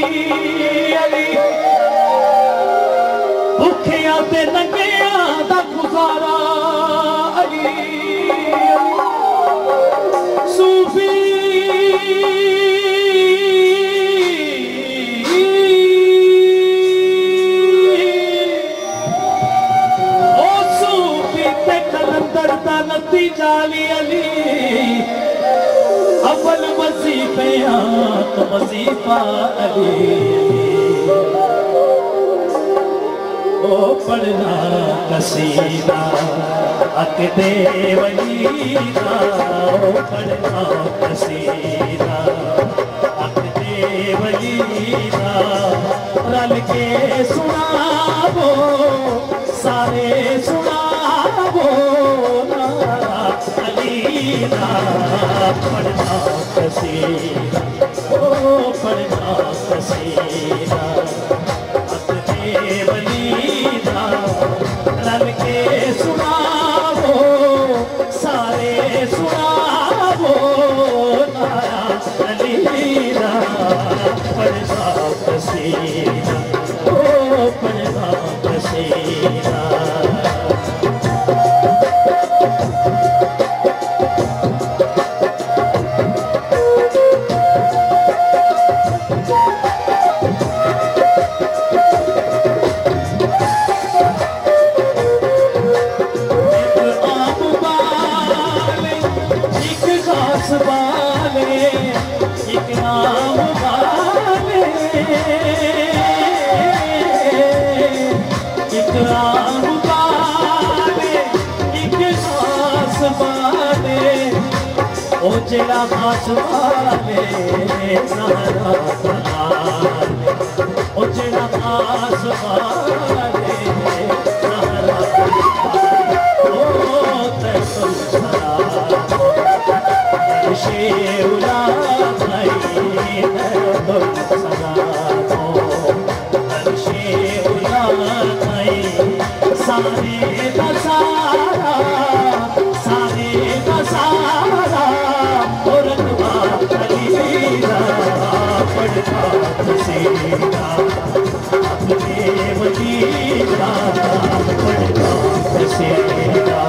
अली भुखिया ते नंगिया दा गुजारा अली सूफी जाली अली अव्वल वजीफे तो वजीफा अली ओ पढ़ना कसीदा अकदे वलीदा ओ पढ़ना कसीदा अकदे वलीदा रल के सुनावो सारे सुनावो पढ़ना कसीदा ओ पढ़ना कसीदा अपने वलीदा रल के सुनावो सारे सुनावो नाया अलीदा पढ़ना कसीदा ओ पढ़ना कसीदा जेड़ा खास वाले सारा बनाले ओ जेड़ा खास वाले सारा ओ तैसूल सरा शेउला भाई तैसूल सरा शेउला भाई सारे दा सारा सारे दा सारा पढ़ना कसीदा अपने वलीदा पढ़ना कसीदा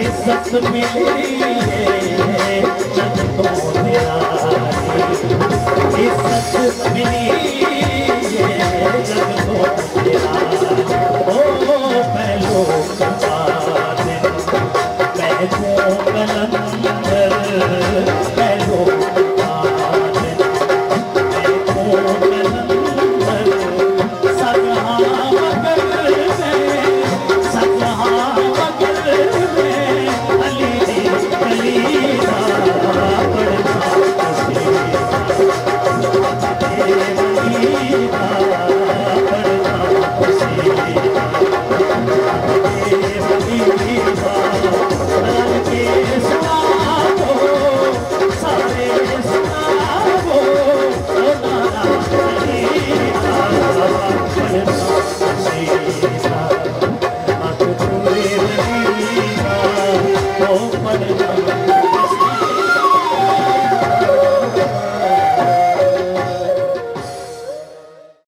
इज्जत मिली है जग तो न्यारी, इज्जत मिली है जग तो न्यारी। ओ पहलो कहा दिन मैं तो कलंदर